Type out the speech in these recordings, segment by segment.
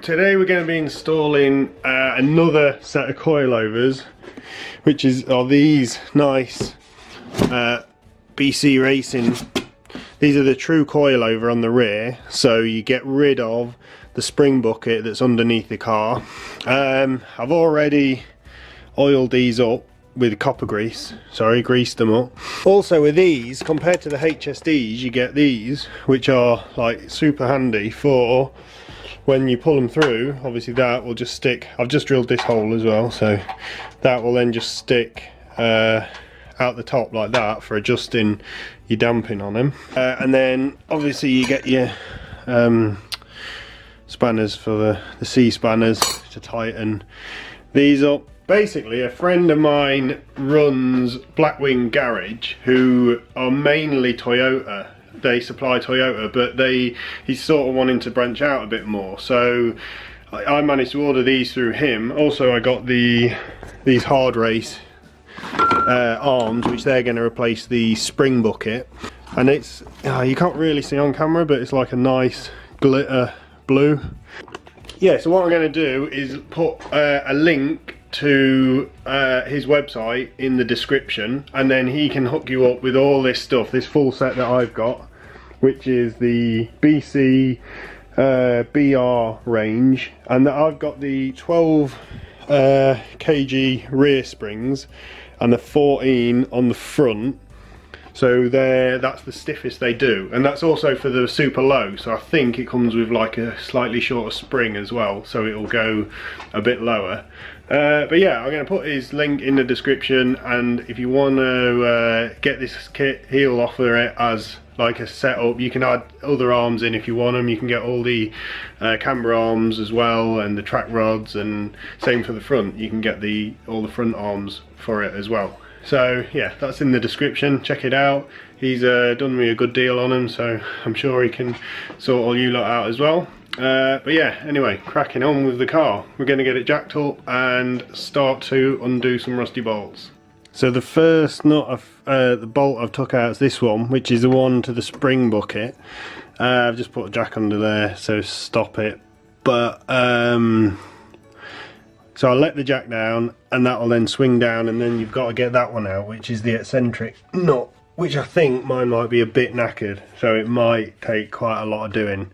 today we're going to be installing another set of coilovers, which are these nice BC Racing. These are the true coilover on the rear, so you get rid of the spring bucket that's underneath the car. I've already oiled these up with copper grease, greased them up. Also with these, compared to the HSDs, you get these, which are like super handy for when you pull them through. Obviously that will just stick. I've just drilled this hole as well, so that will then just stick out the top like that for adjusting your damping on them. And then obviously you get your spanners for the C spanners to tighten these up. Basically, a friend of mine runs Blackwing Garage, who are mainly Toyota. They supply Toyota, but he's sort of wanting to branch out a bit more. So I managed to order these through him. Also, I got these hard race arms, which they're going to replace the spring bucket. And it's you can't really see on camera, but it's like a nice glitter blue. Yeah. So what I'm going to do is put a link to his website in the description, and then he can hook you up with all this stuff, this full set that I've got, which is the BC BR range, and I've got the 12 kg rear springs and the 14 on the front. So that's the stiffest they do, and that's also for the super low. So I think it comes with like a slightly shorter spring as well, so it'll go a bit lower. But yeah, I'm going to put his link in the description, and if you want to get this kit, he'll offer it as like a setup. You can add other arms in if you want them. You can get all the camber arms as well, and the track rods, and same for the front. You can get all the front arms for it as well. So yeah, that's in the description. Check it out. He's done me a good deal on them, so I'm sure he can sort all you lot out as well. But yeah, anyway, cracking on with the car. We're going to get it jacked up and start to undo some rusty bolts. So the first nut of the bolt I've took out is this one, which is the one to the spring bucket. I've just put a jack under there so stop it, but so I'll let the jack down, and that will then swing down, and then you've got to get that one out, which is the eccentric nut, which I think mine might be a bit knackered, so it might take quite a lot of doing.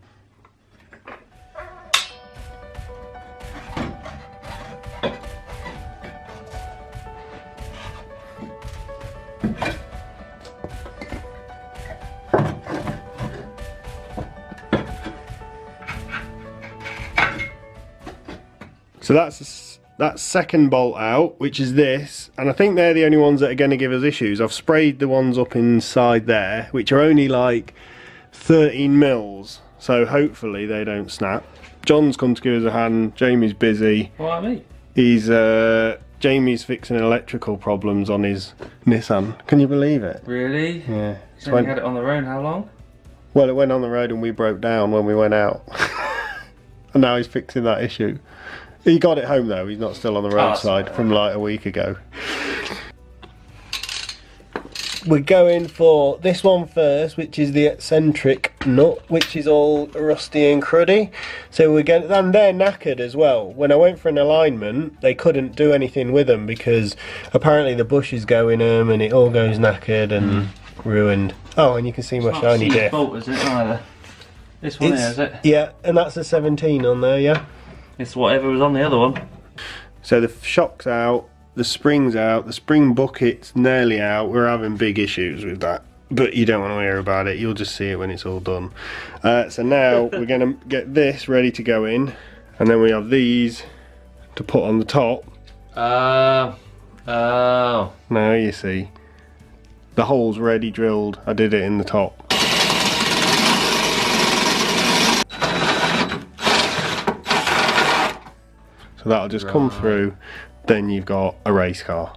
So that's second bolt out, which is this, and I think they're the only ones that are going to give us issues. I've sprayed the ones up inside there, which are only like 13 mils, so hopefully they don't snap. John's come to give us a hand. Jamie's busy. Why me? Jamie's fixing electrical problems on his Nissan. Can you believe it? Really? Yeah. He's only had it on the road how long? Well, it went on the road and we broke down when we went out. And now he's fixing that issue. He got it home though, he's not still on the roadside from like a week ago. We're going for this one first, which is the eccentric nut, which is all rusty and cruddy. So and they're knackered as well. When I went for an alignment, they couldn't do anything with them because apparently the bushes go in them and it all goes knackered and ruined. Oh, and you can see my shiny diff. Bolt, is it either? This one here, is it? Yeah, and that's a 17 on there, yeah. It's whatever was on the other one. So the shock's out, the spring's out, the spring bucket's nearly out. We're having big issues with that, but you don't want to hear about it. You'll just see it when it's all done. So now we're going to get this ready to go in, and then we have these to put on the top. Oh. Now you see. The hole's ready drilled. I did it in the top. So that'll just come through, then you've got a race car.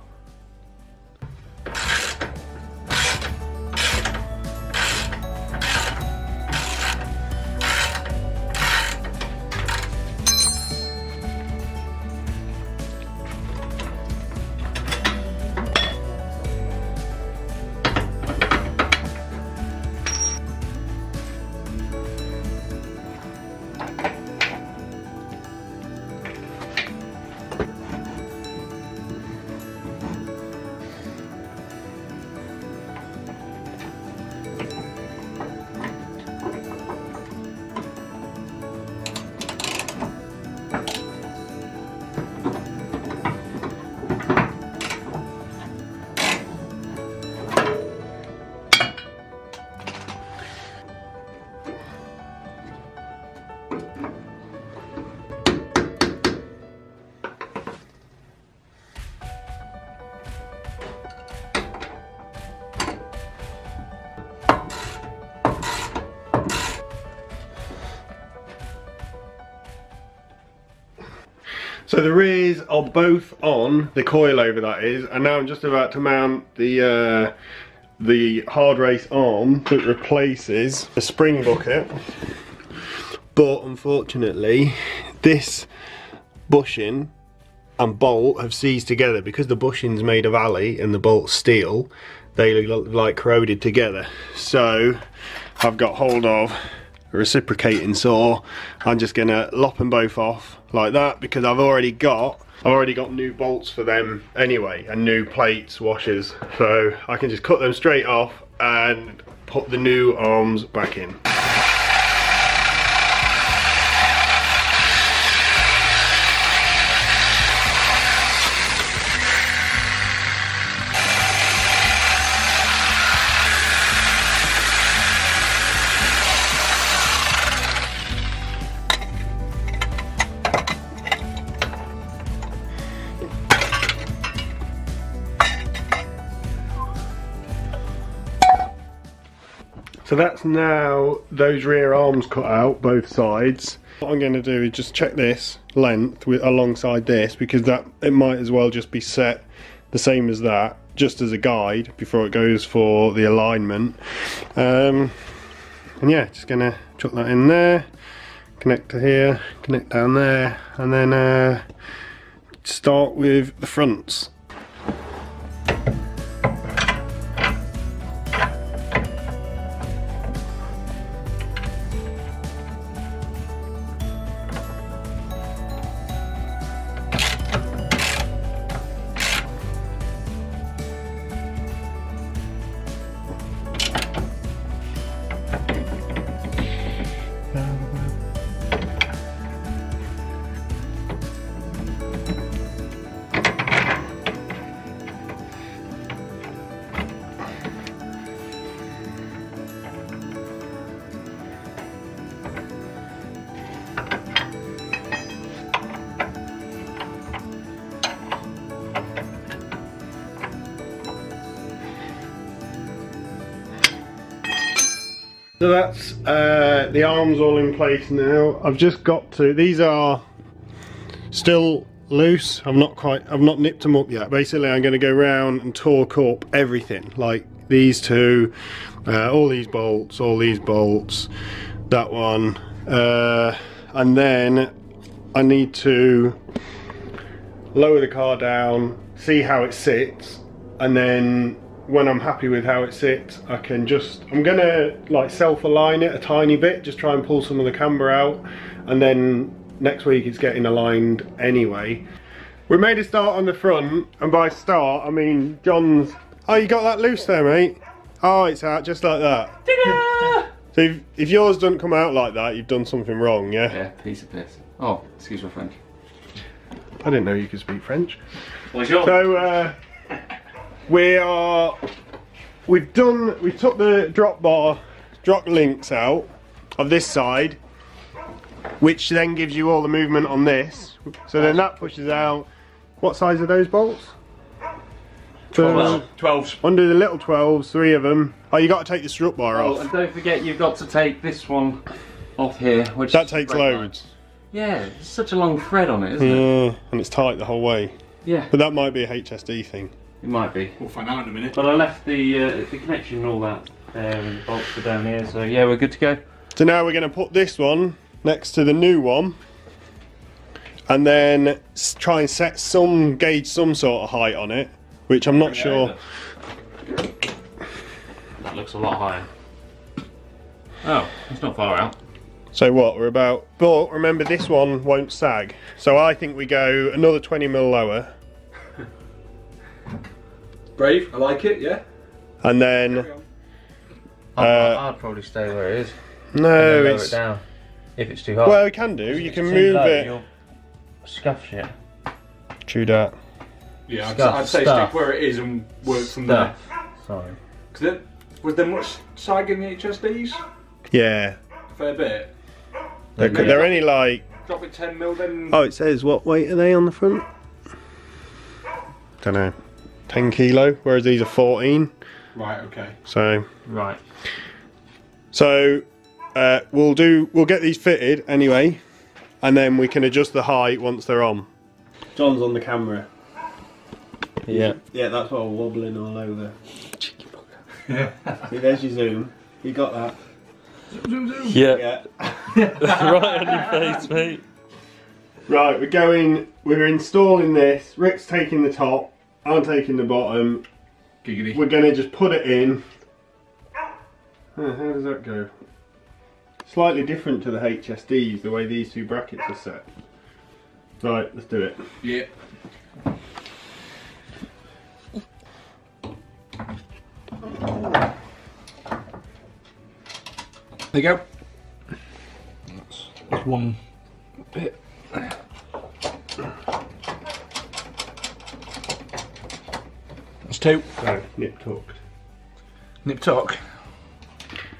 So the rears are both on, the coilover that is, and now I'm just about to mount the hard race arm that replaces the spring bucket. But unfortunately, this bushing and bolt have seized together because the bushing's made of alley and the bolt's steel. They look like corroded together. So I've got hold of a reciprocating saw. I'm just gonna lop them both off like that because I've already got new bolts for them anyway and new plates, washers. So I can just cut them straight off and put the new arms back in. So that's now those rear arms cut out, both sides. What I'm going to do is just check this length alongside this because it might as well just be set the same as that, just as a guide before it goes for the alignment. And yeah, just going to chuck that in there, connect to here, connect down there, and then start with the fronts. So that's the arms all in place now. I've just got to, these are still loose. I've not nipped them up yet. Basically I'm going to go round and torque up everything, like these two, all these bolts, that one, and then I need to lower the car down, see how it sits, and then when I'm happy with how it sits, I'm gonna like self-align it a tiny bit, just try and pull some of the camber out, and then next week it's getting aligned anyway. We made a start on the front, and by start I mean John's. Oh, you got that loose there, mate? Oh, it's out just like that. So if yours doesn't come out like that, you've done something wrong, yeah? Yeah, piece of piss. Oh, excuse my French. I didn't know you could speak French. Bonjour. So we've took the drop links out of this side, which then gives you all the movement on this. So then that pushes out. What size are those bolts? 12s. Undo the little 12s, 3 of them. Oh, you got to take the strut bar off. And don't forget you've got to take this one off here, which that takes loads. Yeah, it's such a long thread on it, isn't it? Yeah, and it's tight the whole way. Yeah. But that might be a HSD thing. It might be. We'll find out in a minute. But I left the connection and all that there, and the bolts are down here, so yeah, we're good to go. So now we're going to put this one next to the new one, and then try and gauge some sort of height on it, which I'm not sure. That looks a lot higher. Oh, it's not far out. So what, we're about, but remember this one won't sag. So I think we go another 20mm lower. Brave, I like it, yeah. And then I'd probably stay where it is. No, lower it down if it's too high. Well, you can do. You can move it. You'll scuff shit. True that. Yeah, I'd say stick where it is and work from there. Sorry. Was there much sag in the HSDs? Yeah. Fair bit. They're only like. Drop it 10mm then. Oh, it says what weight are they on the front? Don't know. 10 kilo, whereas these are 14. Right. Okay. So. Right. So we'll get these fitted anyway, and then we can adjust the height once they're on. John's on the camera. Yeah. Yeah, that's what I'm wobbling all over. Cheeky bugger. See, there's your zoom. You got that? Zoom, zoom. Yeah. Right on your face, mate. Right, we're installing this. Rick's taking the top, I'm taking the bottom. Giggity. We're going to just put it in. How does that go? Slightly different to the HSDs, the way these two brackets are set. Right, let's do it. Yeah. There you go. That's one bit. That's two. So, nip tucked. Nip tuck.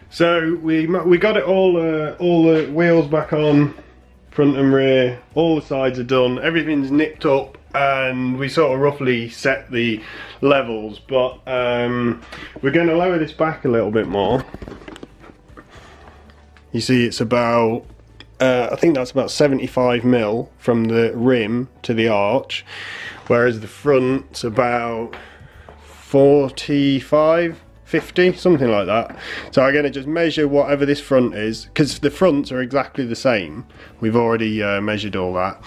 So we got it all the wheels back on, front and rear, all the sides are done, everything's nipped up, and we sort of roughly set the levels, but we're going to lower this back a little bit more. You see it's about, I think that's about 75mm from the rim to the arch, whereas the front's about 45, 50, something like that. So I'm going to just measure whatever this front is, because the fronts are exactly the same. We've already measured all that.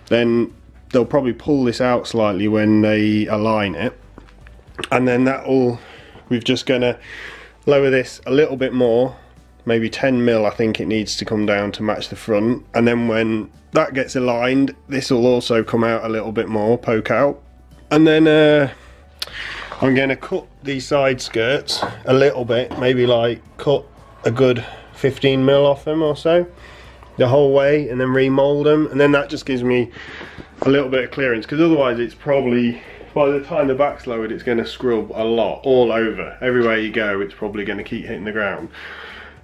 Then they'll probably pull this out slightly when they align it, and then we're just going to lower this a little bit more, maybe 10mm I think it needs to come down to match the front, and then when that gets aligned this will also come out a little bit more, poke out, and then I'm going to cut these side skirts a little bit, maybe like cut a good 15mm off them or so, the whole way, and then remold them, and then that just gives me a little bit of clearance, because otherwise it's probably, by the time the back's lowered, it's going to scrub a lot all over. Everywhere you go it's probably going to keep hitting the ground.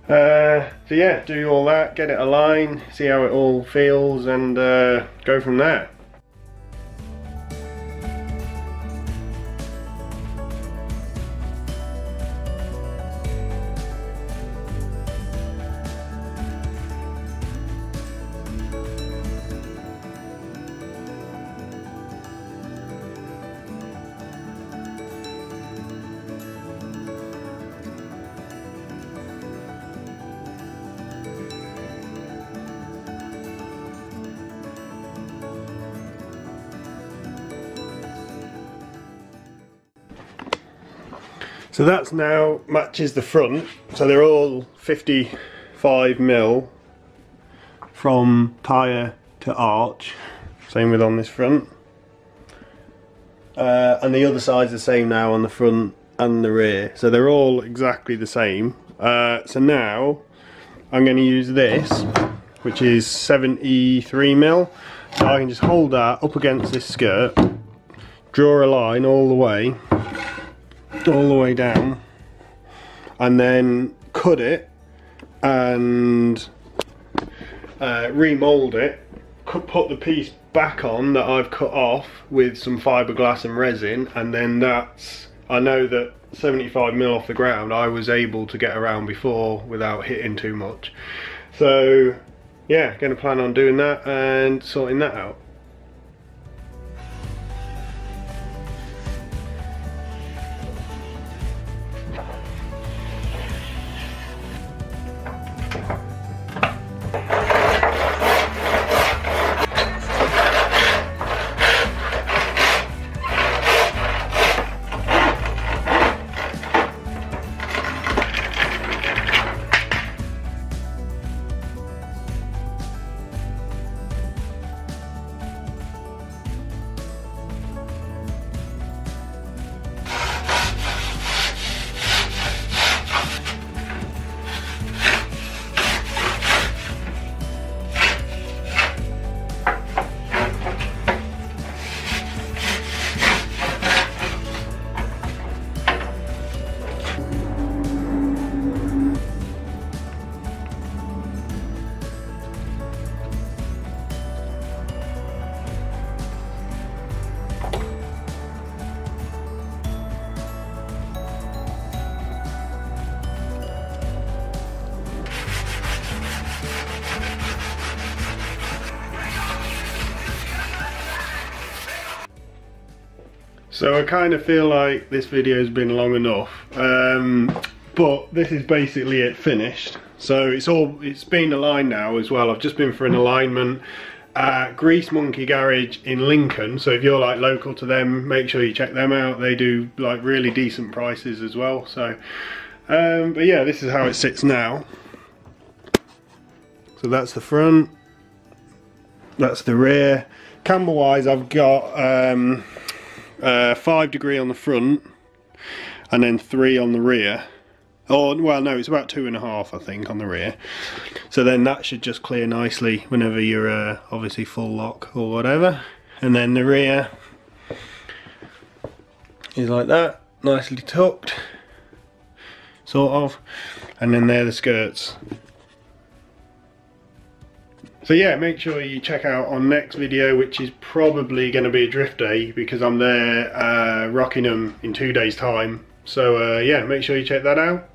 So yeah, do all that, get it aligned, see how it all feels, and go from there. So that's now matches the front, so they're all 55mm from tyre to arch, same with on this front, and the other side's the same now on the front and the rear, so they're all exactly the same. So now I'm going to use this, which is 73mm, so I can just hold that up against this skirt, draw a line all the way down, and then cut it and remold it, put the piece back on that I've cut off with some fiberglass and resin, and then that's, I know that 75mm off the ground I was able to get around before without hitting too much. So yeah, going to plan on doing that and sorting that out. So I kind of feel like this video has been long enough, but this is basically it finished. So it's been aligned now as well. I've just been for an alignment at Grease Monkey Garage in Lincoln, so if you're like local to them, make sure you check them out. They do like really decent prices as well. So but yeah, this is how it sits now. So that's the front, that's the rear. Camber wise, I've got 5 degree on the front and then 3 on the rear. Oh well, no, it's about 2.5 I think on the rear. So then that should just clear nicely whenever you're obviously full lock or whatever. And then the rear is like that, nicely tucked, sort of. And then they're the skirts. So yeah, make sure you check out our next video, which is probably going to be a drift day because I'm there Rockingham in 2 days time. So yeah, make sure you check that out.